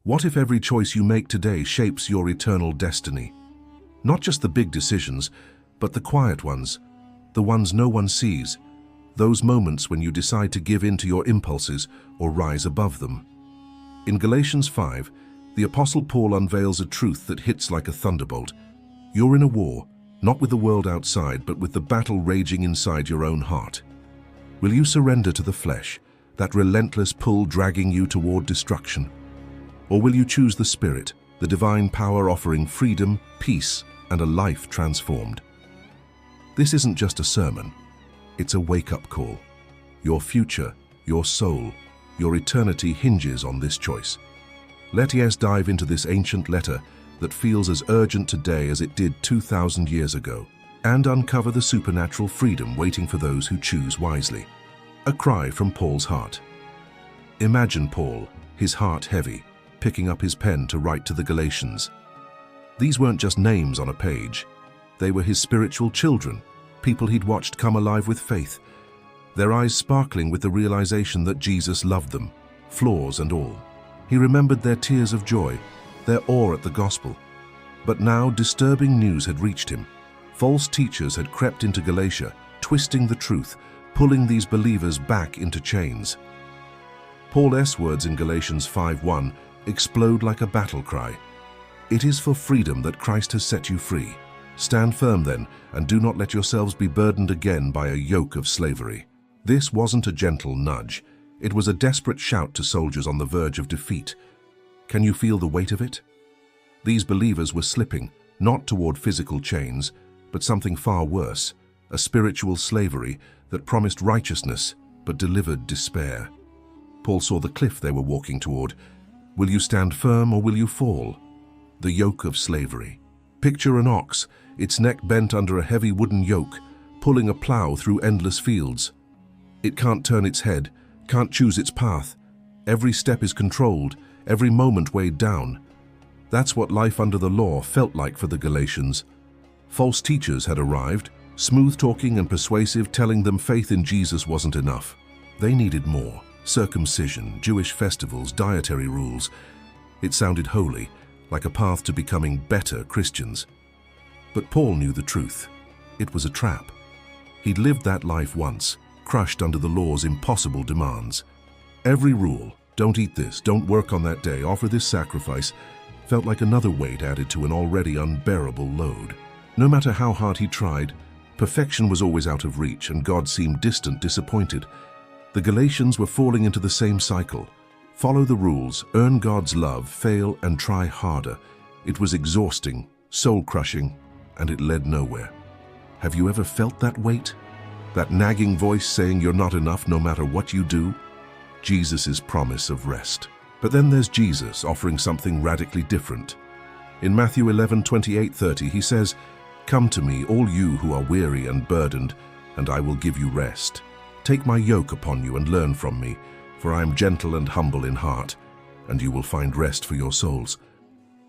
What if every choice you make today shapes your eternal destiny? Not just the big decisions, but the quiet ones, the ones no one sees, those moments when you decide to give in to your impulses or rise above them. In Galatians 5, the Apostle Paul unveils a truth that hits like a thunderbolt. You're in a war, not with the world outside, but with the battle raging inside your own heart. Will you surrender to the flesh, that relentless pull dragging you toward destruction? Or will you choose the Spirit, the divine power offering freedom, peace, and a life transformed? This isn't just a sermon. It's a wake-up call. Your future, your soul, your eternity hinges on this choice. Let's dive into this ancient letter that feels as urgent today as it did 2,000 years ago, and uncover the supernatural freedom waiting for those who choose wisely. A cry from Paul's heart. Imagine Paul, his heart heavy, picking up his pen to write to the Galatians. These weren't just names on a page. They were his spiritual children, people he'd watched come alive with faith, their eyes sparkling with the realization that Jesus loved them, flaws and all. He remembered their tears of joy, their awe at the gospel. But now disturbing news had reached him. False teachers had crept into Galatia, twisting the truth, pulling these believers back into chains. Paul's words in Galatians 5:1 explode like a battle cry. It is for freedom that Christ has set you free. Stand firm then, and do not let yourselves be burdened again by a yoke of slavery. This wasn't a gentle nudge. It was a desperate shout to soldiers on the verge of defeat. Can you feel the weight of it? These believers were slipping, not toward physical chains, but something far worse, a spiritual slavery that promised righteousness but delivered despair. Paul saw the cliff they were walking toward. Will you stand firm or will you fall? The yoke of slavery. Picture an ox, its neck bent under a heavy wooden yoke, pulling a plow through endless fields. It can't turn its head, can't choose its path. Every step is controlled, every moment weighed down. That's what life under the law felt like for the Galatians. False teachers had arrived, smooth-talking and persuasive, telling them faith in Jesus wasn't enough. They needed more. Circumcision, Jewish festivals, dietary rules. It sounded holy, like a path to becoming better Christians. But Paul knew the truth. It was a trap. He'd lived that life once, crushed under the law's impossible demands. Every rule, don't eat this, don't work on that day, offer this sacrifice, felt like another weight added to an already unbearable load. No matter how hard he tried, perfection was always out of reach, and God seemed distant, disappointed. The Galatians were falling into the same cycle. Follow the rules, earn God's love, fail and try harder. It was exhausting, soul-crushing, and it led nowhere. Have you ever felt that weight? That nagging voice saying you're not enough no matter what you do? Jesus' promise of rest. But then there's Jesus offering something radically different. In Matthew 11:28-30, he says, "Come to me, all you who are weary and burdened, and I will give you rest. Take my yoke upon you and learn from me, for I am gentle and humble in heart, and you will find rest for your souls.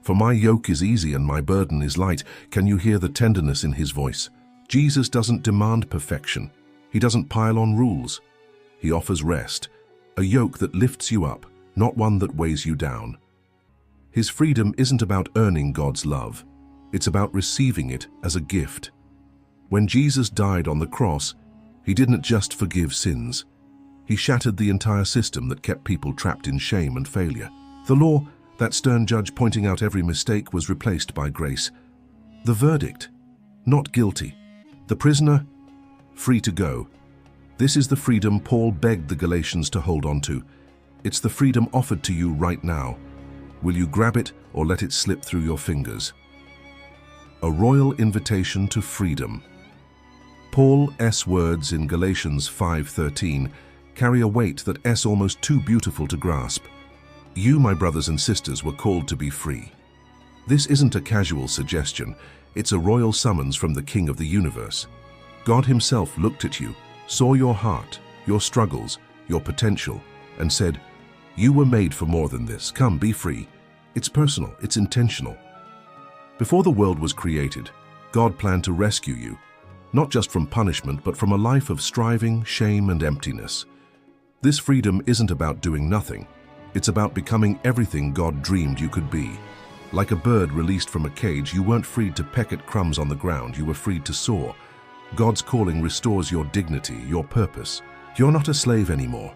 For my yoke is easy and my burden is light." Can you hear the tenderness in his voice? Jesus doesn't demand perfection. He doesn't pile on rules. He offers rest, a yoke that lifts you up, not one that weighs you down. His freedom isn't about earning God's love. It's about receiving it as a gift. When Jesus died on the cross, he didn't just forgive sins. He shattered the entire system that kept people trapped in shame and failure. The law, that stern judge pointing out every mistake, was replaced by grace. The verdict, not guilty. The prisoner, free to go. This is the freedom Paul begged the Galatians to hold on to. It's the freedom offered to you right now. Will you grab it or let it slip through your fingers? A royal invitation to freedom. Paul's words in Galatians 5:13 carry a weight that's almost too beautiful to grasp. You, my brothers and sisters, were called to be free. This isn't a casual suggestion. It's a royal summons from the King of the universe. God himself looked at you, saw your heart, your struggles, your potential, and said, "You were made for more than this. Come, be free." It's personal, it's intentional. Before the world was created, God planned to rescue you, not just from punishment, but from a life of striving, shame, and emptiness. This freedom isn't about doing nothing. It's about becoming everything God dreamed you could be. Like a bird released from a cage, you weren't freed to peck at crumbs on the ground, you were freed to soar. God's calling restores your dignity, your purpose. You're not a slave anymore.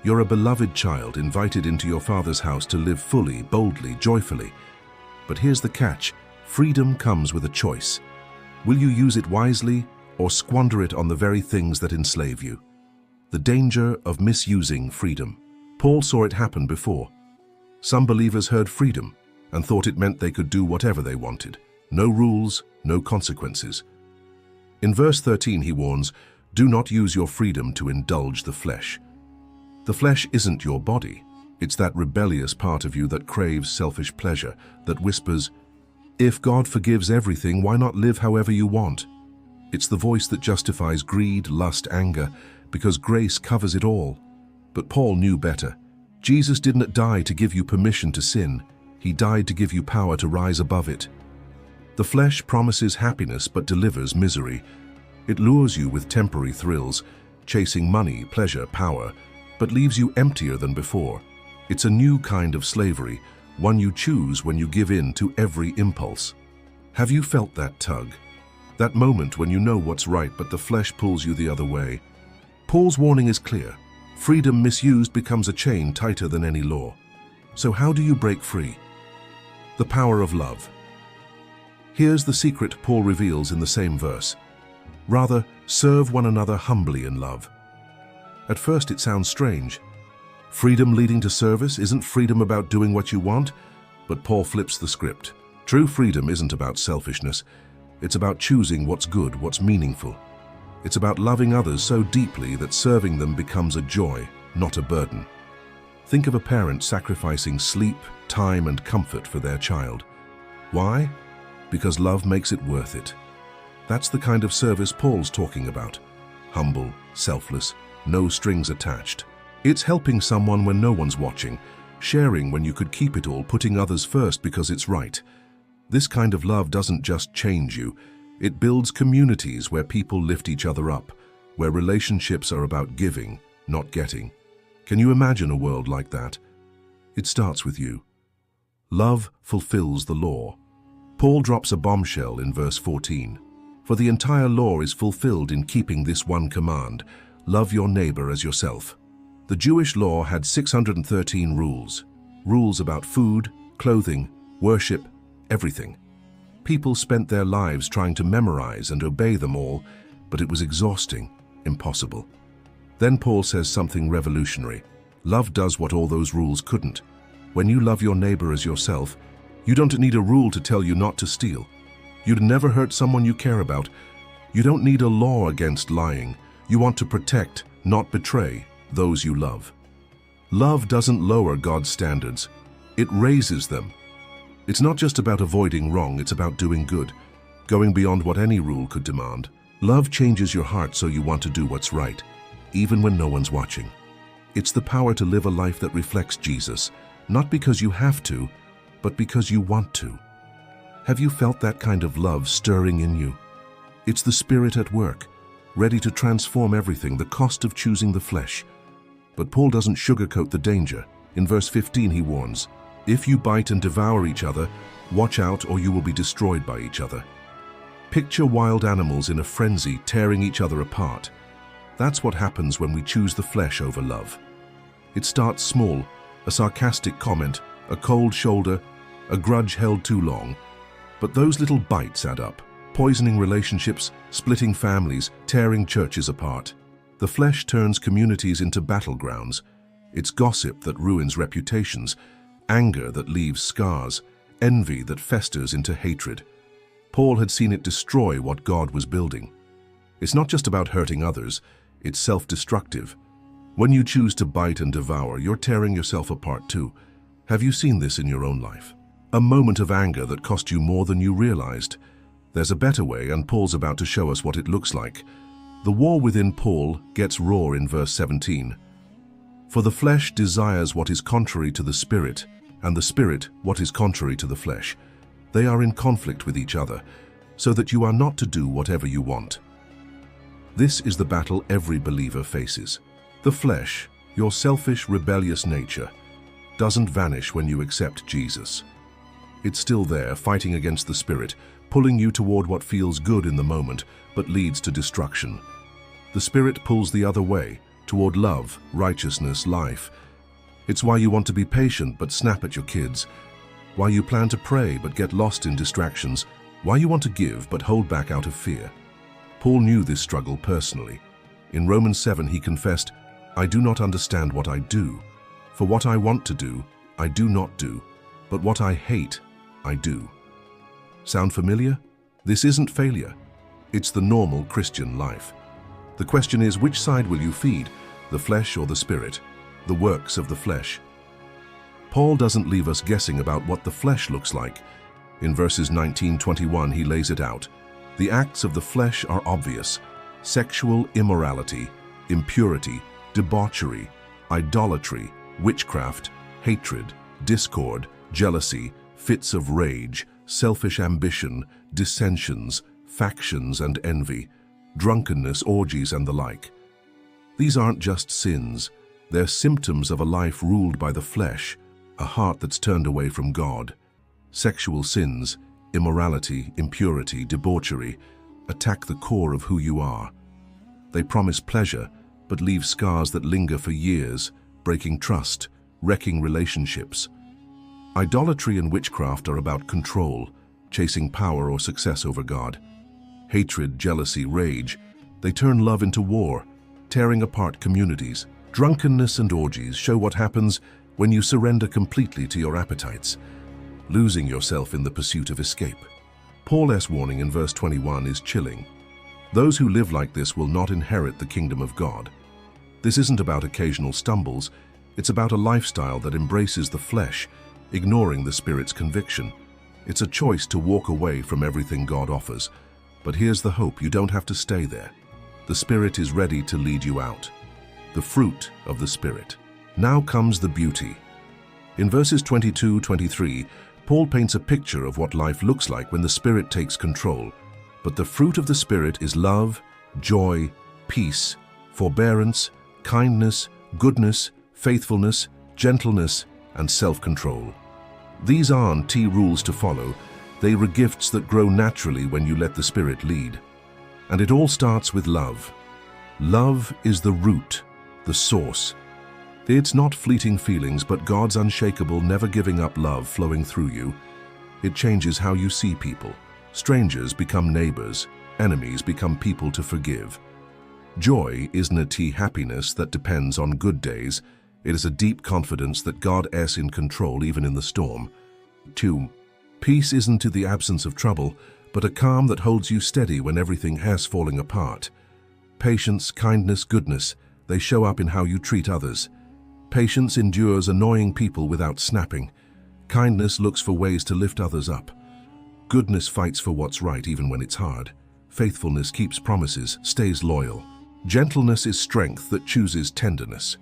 You're a beloved child invited into your Father's house to live fully, boldly, joyfully. But here's the catch: freedom comes with a choice. Will you use it wisely or squander it on the very things that enslave you? The danger of misusing freedom. Paul saw it happen before. Some believers heard freedom and thought it meant they could do whatever they wanted. No rules, no consequences. In verse 13 he warns, "Do not use your freedom to indulge the flesh." The flesh isn't your body. It's that rebellious part of you that craves selfish pleasure, that whispers, "If God forgives everything, why not live however you want?" It's the voice that justifies greed, lust, anger, because grace covers it all. But Paul knew better. Jesus didn't die to give you permission to sin. He died to give you power to rise above it. The flesh promises happiness but delivers misery. It lures you with temporary thrills, chasing money, pleasure, power, but leaves you emptier than before. It's a new kind of slavery, one you choose when you give in to every impulse. Have you felt that tug? That moment when you know what's right but the flesh pulls you the other way? Paul's warning is clear. Freedom misused becomes a chain tighter than any law. So how do you break free? The power of love. Here's the secret Paul reveals in the same verse. Rather, serve one another humbly in love. At first it sounds strange. Freedom leading to service, isn't freedom about doing what you want? But Paul flips the script. True freedom isn't about selfishness. It's about choosing what's good, what's meaningful. It's about loving others so deeply that serving them becomes a joy, not a burden. Think of a parent sacrificing sleep, time, and comfort for their child. Why? Because love makes it worth it. That's the kind of service Paul's talking about. Humble, selfless, no strings attached. It's helping someone when no one's watching, sharing when you could keep it all, putting others first because it's right. This kind of love doesn't just change you. It builds communities where people lift each other up, where relationships are about giving, not getting. Can you imagine a world like that? It starts with you. Love fulfills the law. Paul drops a bombshell in verse 14. For the entire law is fulfilled in keeping this one command: love your neighbor as yourself. The Jewish law had 613 rules. Rules about food, clothing, worship, everything. People spent their lives trying to memorize and obey them all, but it was exhausting, impossible. Then Paul says something revolutionary. Love does what all those rules couldn't. When you love your neighbor as yourself, you don't need a rule to tell you not to steal. You'd never hurt someone you care about. You don't need a law against lying. You want to protect, not betray, those you love. Love doesn't lower God's standards. It raises them. It's not just about avoiding wrong, it's about doing good, going beyond what any rule could demand. Love changes your heart so you want to do what's right, even when no one's watching. It's the power to live a life that reflects Jesus, not because you have to, but because you want to. Have you felt that kind of love stirring in you? It's the Spirit at work, ready to transform everything, the cost of choosing the flesh. But Paul doesn't sugarcoat the danger. In verse 15 he warns, "If you bite and devour each other, watch out or you will be destroyed by each other." Picture wild animals in a frenzy tearing each other apart. That's what happens when we choose the flesh over love. It starts small, a sarcastic comment, a cold shoulder, a grudge held too long. But those little bites add up, poisoning relationships, splitting families, tearing churches apart. The flesh turns communities into battlegrounds. It's gossip that ruins reputations, anger that leaves scars, envy that festers into hatred. Paul had seen it destroy what God was building. It's not just about hurting others, it's self-destructive. When you choose to bite and devour, you're tearing yourself apart too. Have you seen this in your own life? A moment of anger that cost you more than you realized. There's a better way, and Paul's about to show us what it looks like. The war within Paul gets raw in verse 17. For the flesh desires what is contrary to the Spirit, and the Spirit what is contrary to the flesh. They are in conflict with each other, so that you are not to do whatever you want. This is the battle every believer faces. The flesh, your selfish, rebellious nature. doesn't vanish when you accept Jesus. It's still there, fighting against the Spirit, pulling you toward what feels good in the moment, but leads to destruction. The Spirit pulls the other way, toward love, righteousness, life. It's why you want to be patient but snap at your kids, why you plan to pray but get lost in distractions, why you want to give but hold back out of fear. Paul knew this struggle personally. In Romans 7 he confessed, "I do not understand what I do. For what I want to do, I do not do, but what I hate, I do." Sound familiar? This isn't failure. It's the normal Christian life. The question is, which side will you feed, the flesh or the Spirit, the works of the flesh? Paul doesn't leave us guessing about what the flesh looks like. In verses 19-21 he lays it out. The acts of the flesh are obvious: sexual immorality, impurity, debauchery, idolatry, witchcraft, hatred, discord, jealousy, fits of rage, selfish ambition, dissensions, factions and envy, drunkenness, orgies and the like. These aren't just sins, they're symptoms of a life ruled by the flesh, a heart that's turned away from God. Sexual sins, immorality, impurity, debauchery, attack the core of who you are. They promise pleasure, but leave scars that linger for years, breaking trust, wrecking relationships. Idolatry and witchcraft are about control, chasing power or success over God. Hatred, jealousy, rage, they turn love into war, tearing apart communities. Drunkenness and orgies show what happens when you surrender completely to your appetites, losing yourself in the pursuit of escape. Paul's warning in verse 21 is chilling. Those who live like this will not inherit the kingdom of God. This isn't about occasional stumbles, it's about a lifestyle that embraces the flesh, ignoring the Spirit's conviction. It's a choice to walk away from everything God offers. But here's the hope: you don't have to stay there. The Spirit is ready to lead you out. The fruit of the Spirit. Now comes the beauty. In verses 22-23, Paul paints a picture of what life looks like when the Spirit takes control. But the fruit of the Spirit is love, joy, peace, forbearance, kindness, goodness, faithfulness, gentleness, and self-control. These aren't rules to follow. They are gifts that grow naturally when you let the Spirit lead. And it all starts with love. Love is the root, the source. It's not fleeting feelings, but God's unshakable, never giving up love flowing through you. It changes how you see people. Strangers become neighbors, enemies become people to forgive. Joy isn't a happiness that depends on good days. It is a deep confidence that God is in control even in the storm. 2. Peace isn't the absence of trouble, but a calm that holds you steady when everything has falling apart. Patience, kindness, goodness, they show up in how you treat others. Patience endures annoying people without snapping. Kindness looks for ways to lift others up. Goodness fights for what's right even when it's hard. Faithfulness keeps promises, stays loyal. Gentleness is strength that chooses tenderness.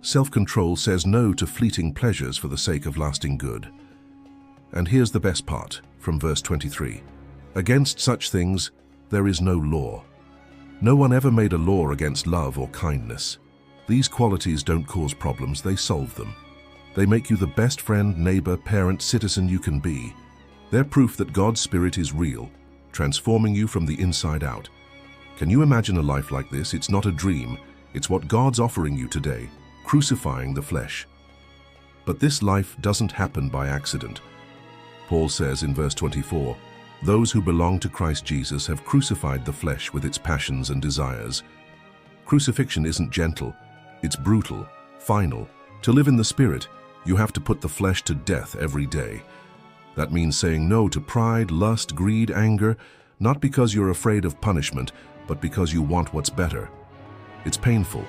Self-control says no to fleeting pleasures for the sake of lasting good. And here's the best part, from verse 23. Against such things there is no law. No one ever made a law against love or kindness. These qualities don't cause problems, they solve them. They make you the best friend, neighbor, parent, citizen you can be. They're proof that God's Spirit is real, transforming you from the inside out. Can you imagine a life like this? It's not a dream, it's what God's offering you today, crucifying the flesh. But this life doesn't happen by accident. Paul says in verse 24, "Those who belong to Christ Jesus have crucified the flesh with its passions and desires." Crucifixion isn't gentle, it's brutal, final. To live in the Spirit, you have to put the flesh to death every day. That means saying no to pride, lust, greed, anger, not because you're afraid of punishment, but because you want what's better. It's painful.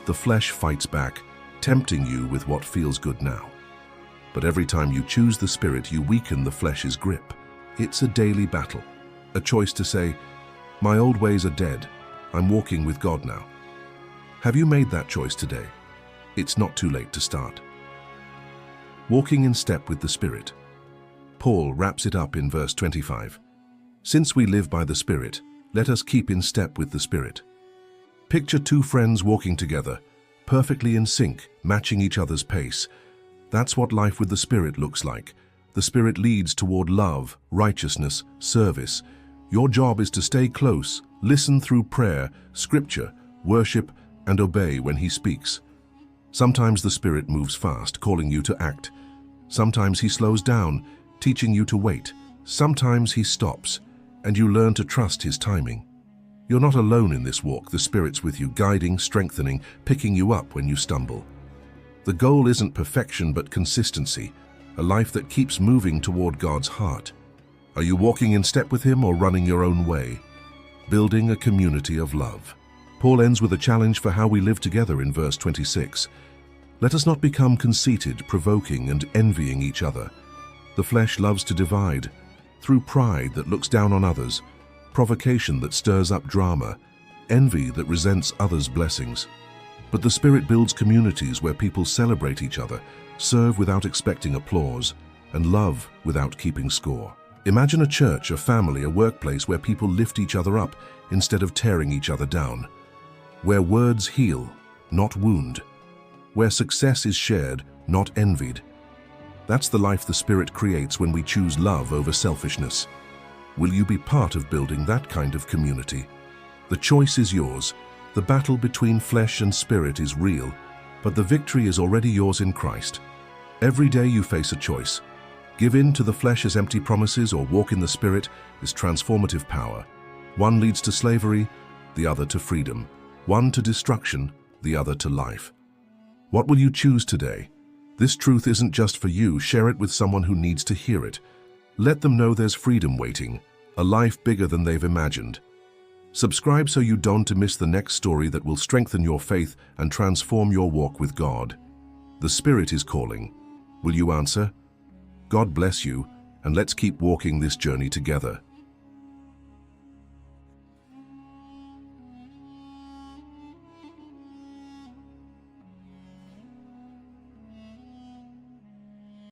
The flesh fights back, tempting you with what feels good now. But every time you choose the Spirit, you weaken the flesh's grip. It's a daily battle, a choice to say, "My old ways are dead. I'm walking with God now." Have you made that choice today? It's not too late to start. Walking in step with the Spirit. Paul wraps it up in verse 25. "Since we live by the Spirit, let us keep in step with the Spirit." Picture two friends walking together, perfectly in sync, matching each other's pace. That's what life with the Spirit looks like. The Spirit leads toward love, righteousness, service. Your job is to stay close, listen through prayer, scripture, worship, and obey when He speaks. Sometimes the Spirit moves fast, calling you to act. Sometimes He slows down, teaching you to wait. Sometimes He stops, and you learn to trust His timing. You're not alone in this walk. The Spirit's with you, guiding, strengthening, picking you up when you stumble. The goal isn't perfection but consistency, a life that keeps moving toward God's heart. Are you walking in step with Him or running your own way? Building a community of love. Paul ends with a challenge for how we live together in verse 26. Let us not become conceited, provoking, and envying each other. The flesh loves to divide, through pride that looks down on others, provocation that stirs up drama, envy that resents others' blessings. But the Spirit builds communities where people celebrate each other, serve without expecting applause, and love without keeping score. Imagine a church, a family, a workplace where people lift each other up instead of tearing each other down. Where words heal, not wound. Where success is shared, not envied. That's the life the Spirit creates when we choose love over selfishness. Will you be part of building that kind of community? The choice is yours. The battle between flesh and spirit is real, but the victory is already yours in Christ. Every day you face a choice. Give in to the flesh's empty promises or walk in the Spirit is transformative power. One leads to slavery, the other to freedom. One to destruction, the other to life. What will you choose today? This truth isn't just for you. Share it with someone who needs to hear it. Let them know there's freedom waiting, a life bigger than they've imagined. Subscribe so you don't miss the next story that will strengthen your faith and transform your walk with God. The Spirit is calling. Will you answer? God bless you, and let's keep walking this journey together.